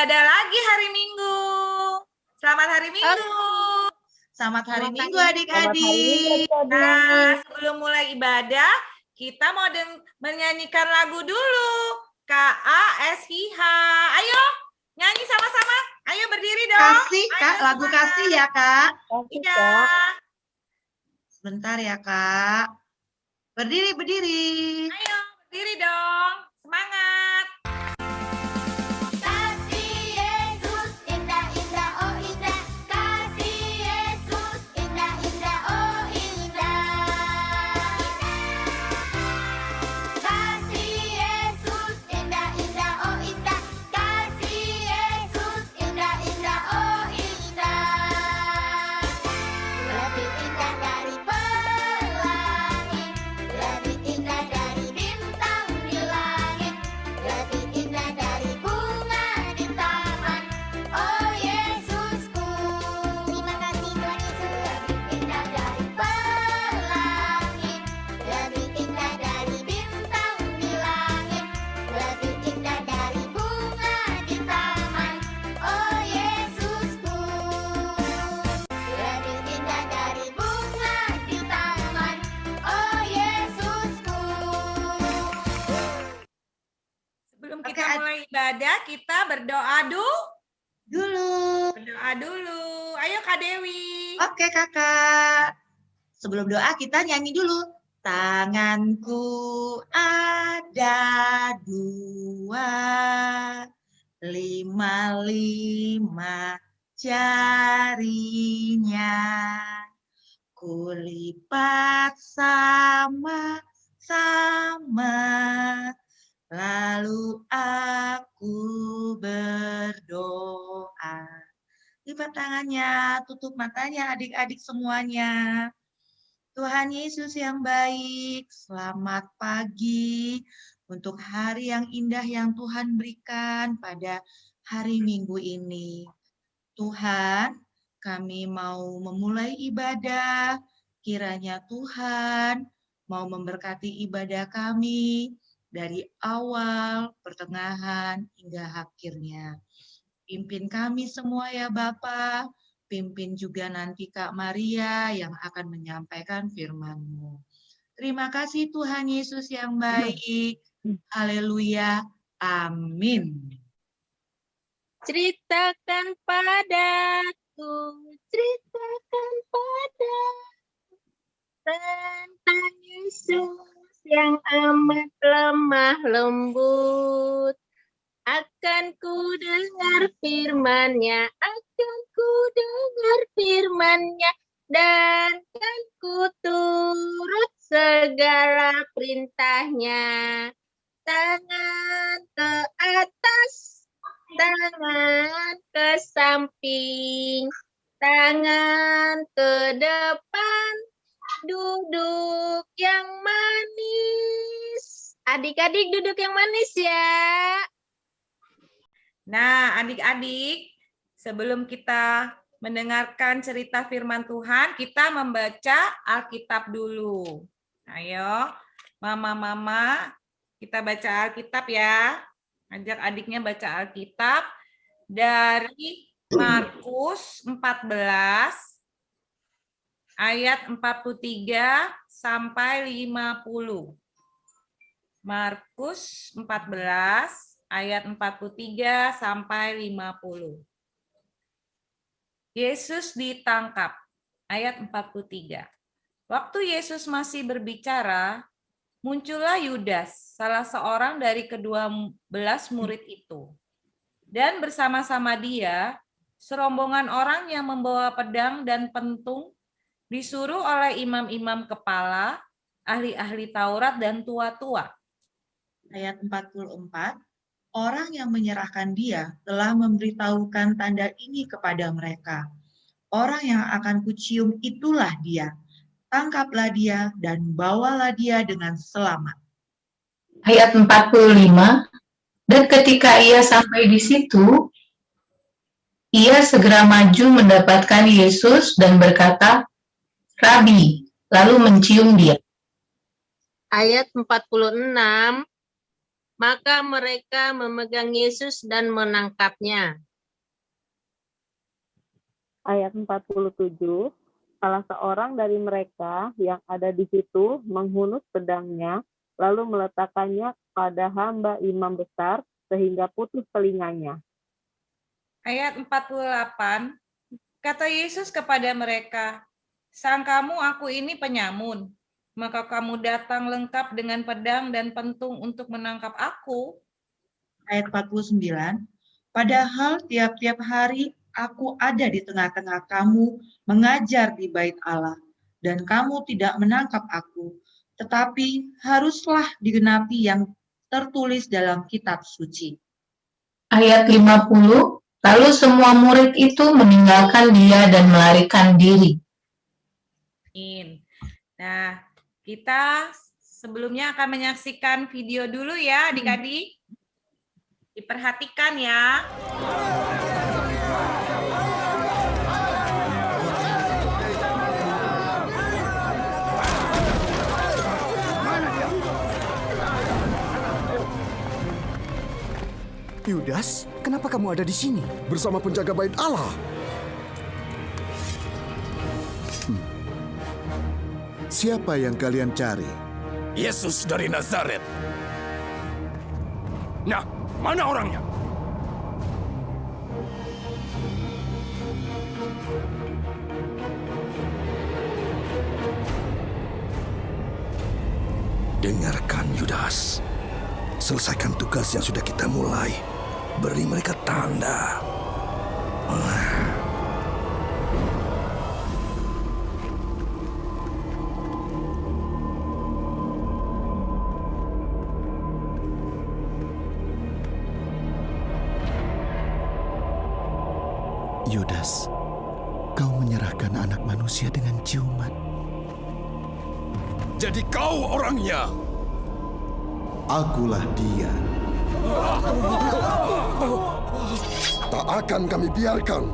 ibadah lagi hari Minggu. Selamat hari Minggu. Selamat hari Minggu adik-adik. Nah, sebelum mulai ibadah, kita mau menyanyikan lagu dulu. K-A-S-I-H. Ayo, nyanyi sama-sama. Ayo berdiri dong. Kasih, Kak. Lagu kasih ya, Kak. Iya. Sebentar ya, Kak. Berdiri. Ayo, berdiri dong. Semangat. Sebelum kita mulai ibadah, kita berdoa dulu. Berdoa dulu. Ayo Kak Dewi. Oke, Kakak. Sebelum doa kita nyanyi dulu. Tanganku ada 2, 5 jarinya. Kulipat sama-sama. Lalu aku berdoa. Lipat tangannya, tutup matanya adik-adik semuanya. Tuhan Yesus yang baik, selamat pagi untuk hari yang indah yang Tuhan berikan pada hari Minggu ini. Tuhan, kami mau memulai ibadah, kiranya Tuhan mau memberkati ibadah kami, dari awal, pertengahan, hingga akhirnya. Pimpin kami semua ya Bapa, pimpin juga nanti Kak Maria yang akan menyampaikan firman-Mu. Terima kasih Tuhan Yesus yang baik. Haleluya. Amin. Ceritakan padaku tentang Yesus yang amat lemah lembut. Akan ku dengar firman-Nya, dan kan ku turut segala perintah-Nya. Tangan ke atas, tangan ke samping, tangan ke depan, duduk yang manis. Adik-adik duduk yang manis ya. Nah, adik-adik, sebelum kita mendengarkan cerita firman Tuhan, kita membaca Alkitab dulu. Ayo, mama-mama, kita baca Alkitab ya. Ajak adiknya baca Alkitab dari Markus 14 ayat 43 sampai 50. Markus 14 ayat 43 sampai 50. Yesus ditangkap. Ayat 43. Waktu Yesus masih berbicara, muncullah Yudas, salah seorang dari ke-12 murid itu. Dan bersama-sama dia, serombongan orang yang membawa pedang dan pentung disuruh oleh imam-imam kepala, ahli-ahli Taurat dan tua-tua. Ayat 44. Orang yang menyerahkan dia telah memberitahukan tanda ini kepada mereka. Orang yang akan kucium itulah dia. Tangkaplah dia dan bawalah dia dengan selamat. Ayat 45. Dan ketika ia sampai di situ, ia segera maju mendapatkan Yesus dan berkata, Rabi, lalu mencium dia. Ayat 46. Maka mereka memegang Yesus dan menangkapnya. Ayat 47, salah seorang dari mereka yang ada di situ menghunus pedangnya, lalu meletakkannya pada hamba imam besar, sehingga putus telinganya. Ayat 48, kata Yesus kepada mereka, "Sangkamu aku ini penyamun, maka kamu datang lengkap dengan pedang dan pentung untuk menangkap aku?" Ayat 49, padahal tiap-tiap hari aku ada di tengah-tengah kamu mengajar di bait Allah, dan kamu tidak menangkap aku, tetapi haruslah digenapi yang tertulis dalam kitab suci. Ayat 50, lalu semua murid itu meninggalkan dia dan melarikan diri. Nah, kita sebelumnya akan menyaksikan video dulu ya adik-adik. Diperhatikan ya. Yudas, kenapa kamu ada di sini? Bersama penjaga bait Allah. Siapa yang kalian cari? Yesus dari Nazaret. Nah, mana orangnya? Dengarkan, Yudas. Selesaikan tugas yang sudah kita mulai. Beri mereka tanda. Yudas, kau menyerahkan anak manusia dengan ciuman. Jadi kau orangnya. Akulah dia. Tak akan kami biarkan.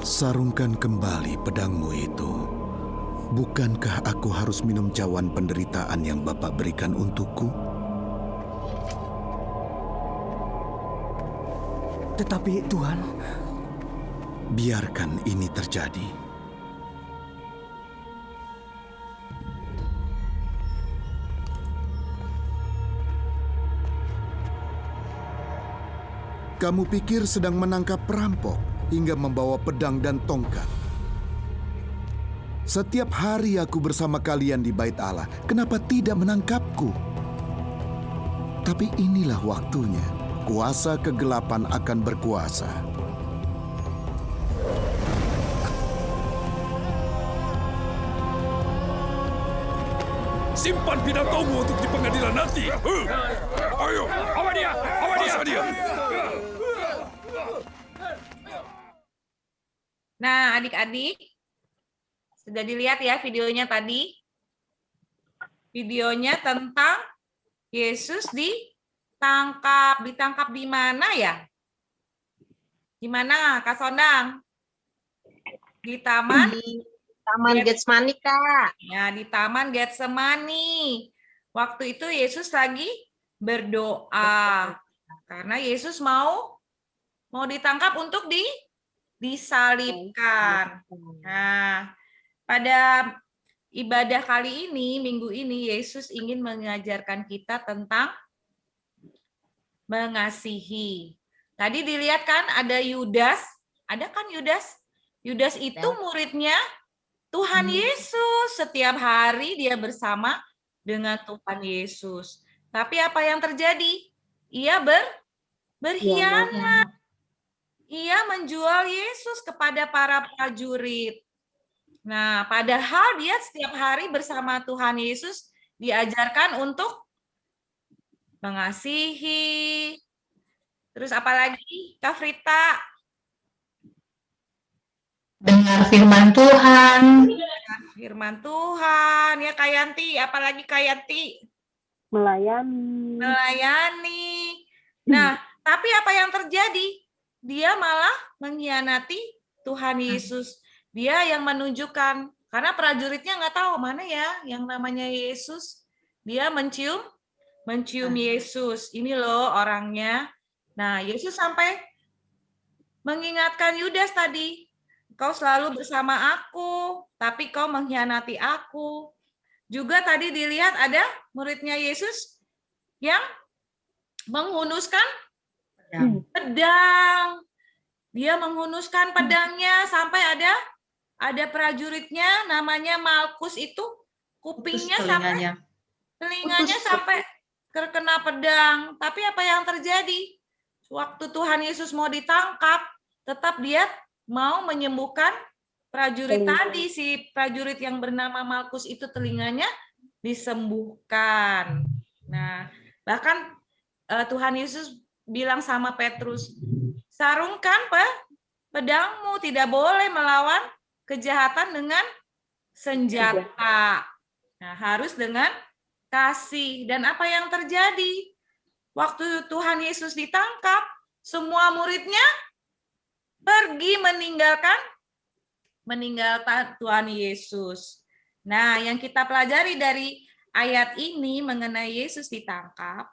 Sarungkan kembali pedangmu itu. Bukankah aku harus minum cawan penderitaan yang Bapa berikan untukku? Tetapi Tuhan, Biarkan ini terjadi. Kamu pikir sedang menangkap perampok hingga membawa pedang dan tongkat. Setiap hari aku bersama kalian di bait Allah, kenapa tidak menangkapku? Tapi inilah waktunya, kuasa kegelapan akan berkuasa. simpan pidatomu untuk di pengadilan nanti. Ayo, apa dia? Apa dia? Nah, adik-adik, sudah dilihat ya videonya tadi? Videonya tentang Yesus ditangkap. Ditangkap di mana ya? Di mana, Kak Sondang? Di Taman Getsemani, Kak. Ya, di Taman Getsemani. Waktu itu Yesus lagi berdoa. Karena Yesus mau ditangkap untuk disalibkan. Nah, pada ibadah kali ini, minggu ini, Yesus ingin mengajarkan kita tentang mengasihi. Tadi dilihat kan ada Yudas. Ada kan Yudas? Yudas itu muridnya Tuhan Yesus. Setiap hari dia bersama dengan Tuhan Yesus. Tapi apa yang terjadi? Ia berkhianat. Ia menjual Yesus kepada para prajurit. Nah, padahal dia setiap hari bersama Tuhan Yesus diajarkan untuk mengasihi. Terus apa lagi, Kak Frita? Dengar firman Tuhan. Firman Tuhan. Ya, Kak Yanti. Apalagi Kak Yanti? Melayani. Nah, tapi apa yang terjadi? Dia malah mengkhianati Tuhan Yesus. Dia yang menunjukkan, karena prajuritnya nggak tahu mana ya yang namanya Yesus. dia mencium Yesus. Ini loh orangnya. Nah, Yesus sampai mengingatkan Yudas tadi, kau selalu bersama aku, tapi kau mengkhianati aku. Juga tadi dilihat ada muridnya Yesus yang menghunuskan pedang. Dia menghunuskan pedangnya sampai ada prajuritnya namanya Malkus itu kupingnya sampai telinganya sampai terkena pedang. Tapi apa yang terjadi? Waktu Tuhan Yesus mau ditangkap, tetap dia mau menyembuhkan prajurit tadi. Si prajurit yang bernama Malkus itu telinganya disembuhkan. Nah, bahkan Tuhan Yesus bilang sama Petrus, sarungkan pedangmu, tidak boleh melawan kejahatan dengan senjata. Nah, harus dengan kasih. Dan apa yang terjadi? Waktu Tuhan Yesus ditangkap, semua muridnya pergi meninggalkan Tuhan Yesus. Nah, yang kita pelajari dari ayat ini mengenai Yesus ditangkap,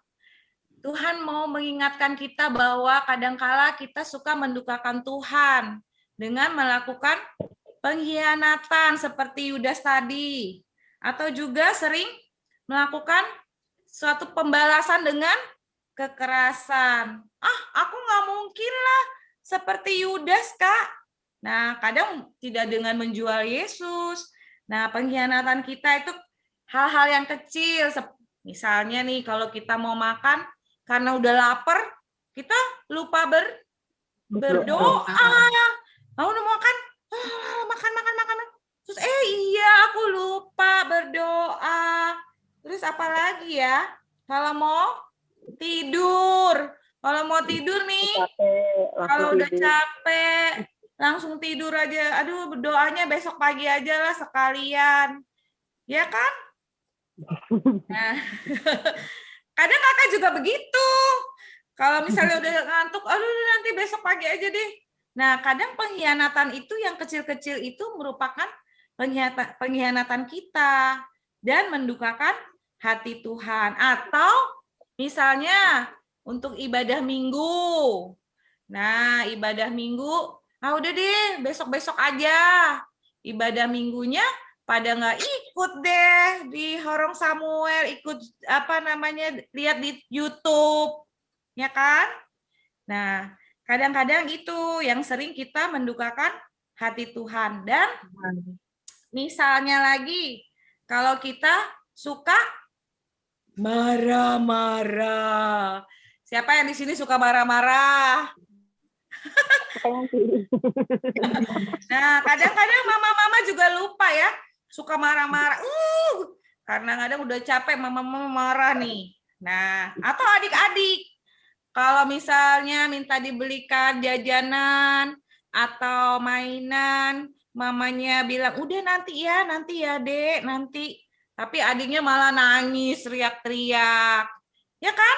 Tuhan mau mengingatkan kita bahwa kadangkala kita suka mendukakan Tuhan dengan melakukan pengkhianatan seperti Yudas tadi, atau juga sering melakukan suatu pembalasan dengan kekerasan. Aku nggak mungkin lah seperti Yudas, Kak. Nah, kadang tidak dengan menjual Yesus. Nah, pengkhianatan kita itu hal-hal yang kecil. Misalnya nih, kalau kita mau makan, karena udah lapar, kita lupa berdoa. Mau makan, makan. Terus iya, aku lupa berdoa. Terus apa lagi ya? Kalau mau tidur nih, kalau udah capek, langsung tidur aja. Aduh, berdoanya besok pagi aja lah sekalian. Ya kan? Nah, kadang kakak juga begitu. Kalau misalnya udah ngantuk, aduh nanti besok pagi aja deh. Nah, kadang pengkhianatan itu yang kecil-kecil itu merupakan pengkhianatan kita dan mendukakan hati Tuhan. Atau misalnya untuk ibadah minggu. Nah, ibadah minggu, udah deh besok-besok aja. Ibadah minggunya pada nggak ikut deh di Horong Samuel, ikut lihat di YouTube, ya kan? Nah, kadang-kadang itu yang sering kita mendukakan hati Tuhan. Dan misalnya lagi, kalau kita suka marah-marah. Siapa yang di sini suka marah-marah? Nah, kadang-kadang mama-mama juga lupa ya, suka marah-marah. Karena kadang udah capek mama-mama marah nih. Nah, atau adik-adik, kalau misalnya minta dibelikan jajanan atau mainan, mamanya bilang, udah nanti ya dek, nanti. Tapi adiknya malah nangis, teriak-teriak. Ya kan?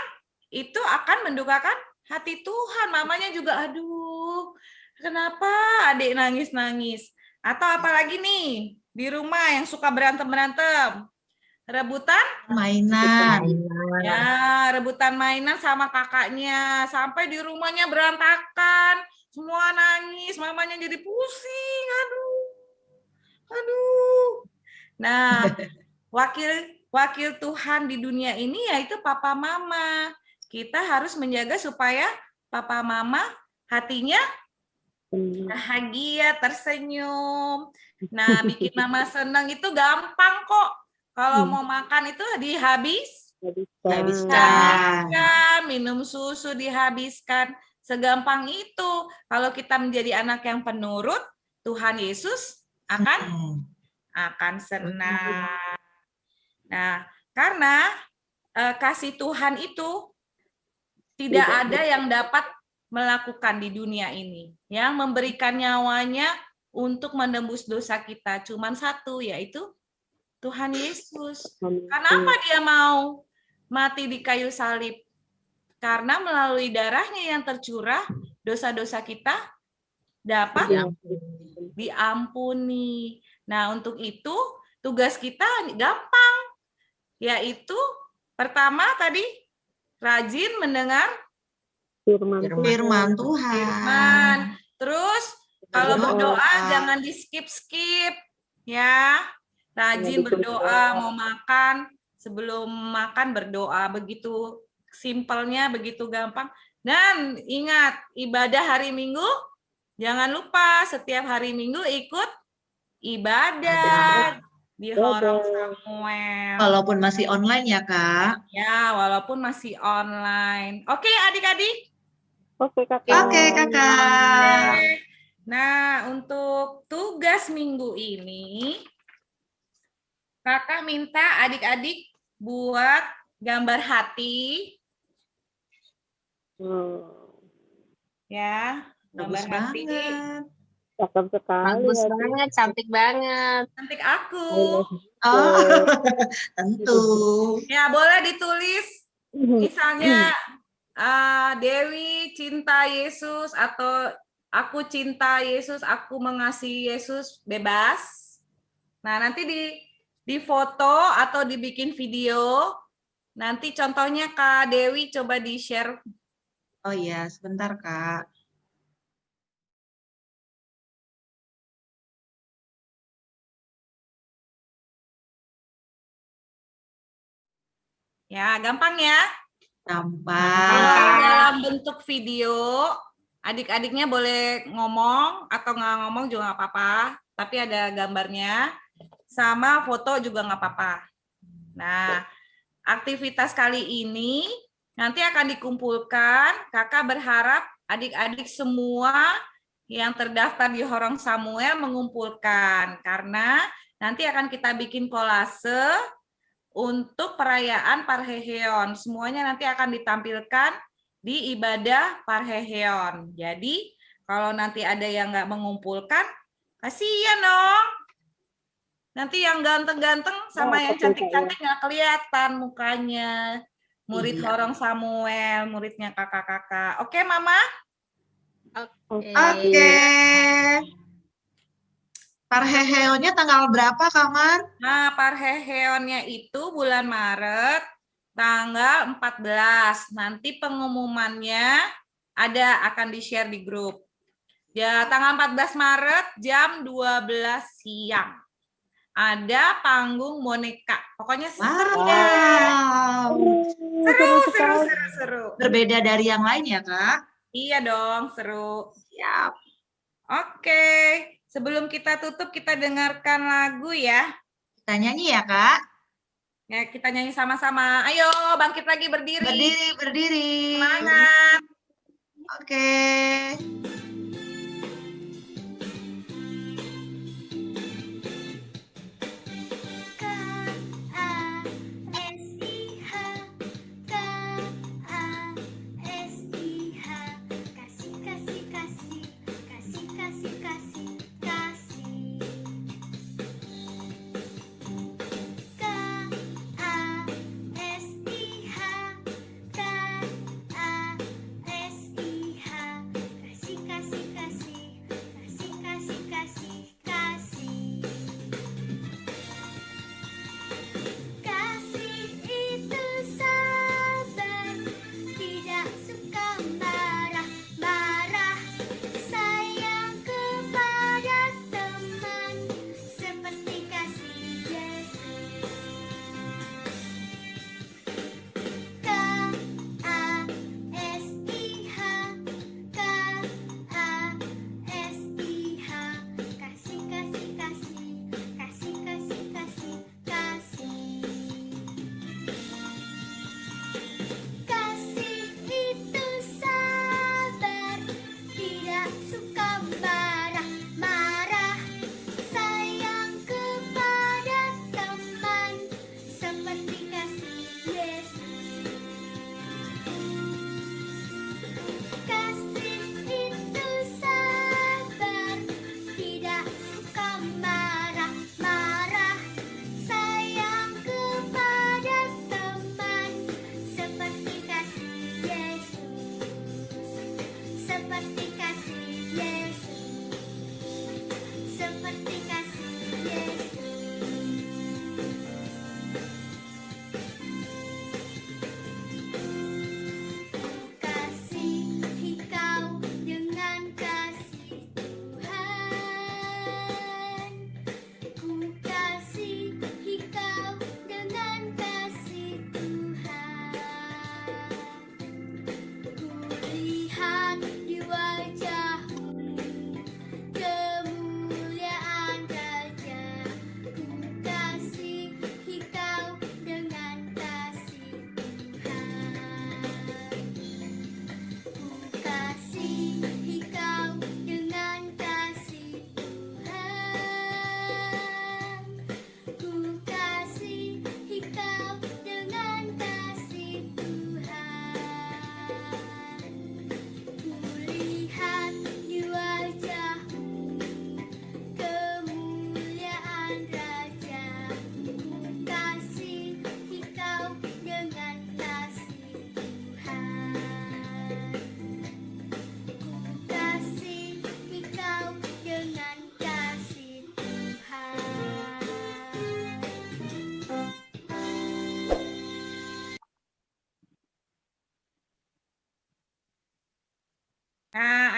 Itu akan mendukakan hati Tuhan. Mamanya juga, aduh, kenapa adik nangis-nangis? Atau apalagi nih, di rumah yang suka berantem-berantem. Rebutan mainan. Ya, rebutan mainan sama kakaknya. Sampai di rumahnya berantakan. Semua nangis, mamanya jadi pusing. Aduh. Nah, wakil Tuhan di dunia ini yaitu papa mama. Kita harus menjaga supaya papa mama hatinya bahagia, tersenyum. Nah, bikin mama senang itu gampang kok. Kalau mau makan itu dihabiskan, minum susu dihabiskan. Segampang itu. Kalau kita menjadi anak yang penurut, Tuhan Yesus akan senang. Nah, karena kasih Tuhan itu tidak ada yang dapat melakukan di dunia ini, yang memberikan nyawanya untuk menembus dosa kita. Cuman satu, yaitu Tuhan Yesus. Kenapa dia mau mati di kayu salib? Karena melalui darahnya yang tercurah, dosa-dosa kita dapat diampuni. Nah, untuk itu tugas kita gampang. yaitu pertama tadi rajin mendengar Firman Firman Tuhan. firman. Terus kalau Berdoa. berdoa jangan di skip ya. Rajin berdoa, mau makan sebelum makan berdoa, begitu simpelnya, begitu gampang. Dan ingat, ibadah hari Minggu jangan lupa setiap hari Minggu ikut ibadah di Horong Samuel. Walaupun masih online ya, Kak. Ya, walaupun masih online. Oke, adik-adik. Oke, Kakak. Oke, Kakak. Nah, untuk tugas minggu ini, Kakak minta adik-adik buat gambar hati, ya, gambar Bagus hati. banget. Cakep sekali. Bagus ya, banget, cantik banget. Cantik aku. Oh, tentu. Ya, boleh ditulis, misalnya Dewi cinta Yesus atau aku cinta Yesus, aku mengasihi Yesus, bebas. Nah, nanti di foto atau dibikin video. Nanti contohnya Kak Dewi coba di-share. Oh iya, sebentar, Kak. Ya, gampang ya. Gampang. Dalam bentuk video, adik-adiknya boleh ngomong atau nggak ngomong juga nggak apa-apa. Tapi ada gambarnya, sama foto juga nggak apa-apa. Nah, aktivitas kali ini nanti akan dikumpulkan. Kakak berharap adik-adik semua yang terdaftar di Horong Samuel mengumpulkan. Karena nanti akan kita bikin kolase untuk perayaan Parheheon. Semuanya nanti akan ditampilkan di ibadah Parheheon. Jadi, kalau nanti ada yang nggak mengumpulkan, kasihan dong. Nanti yang ganteng-ganteng sama yang cantik-cantik nggak kelihatan mukanya. Murid Horong Samuel, muridnya kakak-kakak. Oke, Mama? Oke. Parheheonnya tanggal berapa, Kamar? Nah, Parheheonnya itu bulan Maret, tanggal 14. Nanti pengumumannya akan di-share di grup. Ya, tanggal 14 Maret jam 12 siang. Ada panggung boneka. Pokoknya seru deh. Seru. Berbeda dari yang lain ya, Kak? Iya dong, seru. Siap. Oke, sebelum kita tutup, kita dengarkan lagu ya. Kita nyanyi ya, Kak? Ya, kita nyanyi sama-sama. Ayo, bangkit lagi berdiri. Berdiri. Semangat. Oke. Kasih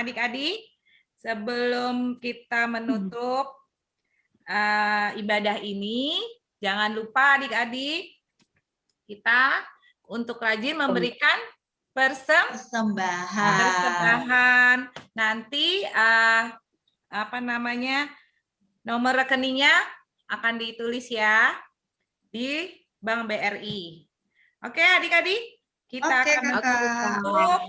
adik-adik, sebelum kita menutup ibadah ini, jangan lupa adik-adik, kita untuk rajin memberikan persembahan. Nanti nomor rekeningnya akan ditulis ya di Bank BRI. Oke, adik-adik, kita akan menutup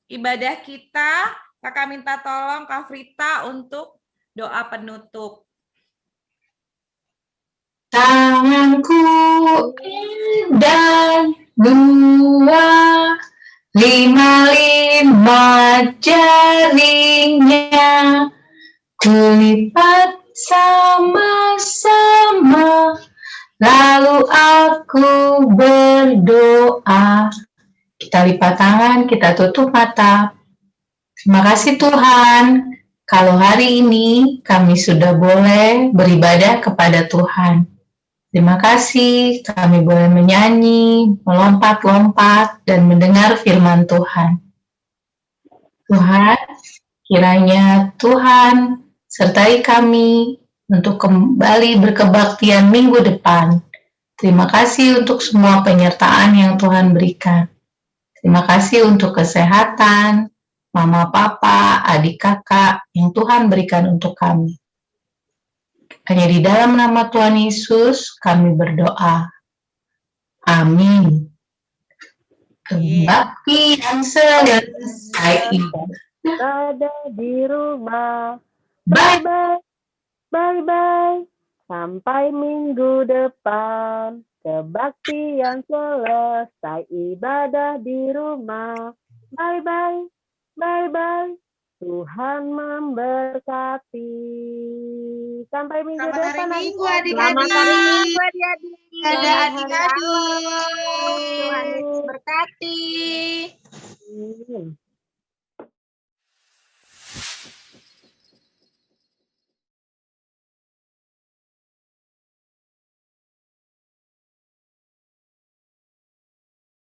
ibadah kita. Kakak minta tolong Kak Frita untuk doa penutup. Tanganku dan dua, 5 jarinya, kulipat sama-sama, lalu aku berdoa. Kita lipat tangan, kita tutup mata. Terima kasih Tuhan, kalau hari ini kami sudah boleh beribadah kepada Tuhan. Terima kasih, kami boleh menyanyi, melompat-lompat, dan mendengar firman Tuhan. Tuhan, kiranya Tuhan sertai kami untuk kembali berkebaktian minggu depan. Terima kasih untuk semua penyertaan yang Tuhan berikan. Terima kasih untuk kesehatan, mama, papa, adik, kakak yang Tuhan berikan untuk kami. Hanya di dalam nama Tuhan Yesus kami berdoa. Amin. Kebaktian selesai Ada di rumah. Bye. Bye. Sampai minggu depan. Kebaktian selesai, ibadah di rumah. Bye. Tuhan memberkati. Sampai minggu depan. Selamat hari Minggu adik-adik. Ada adik-adik. Tuhan Yesus berkati.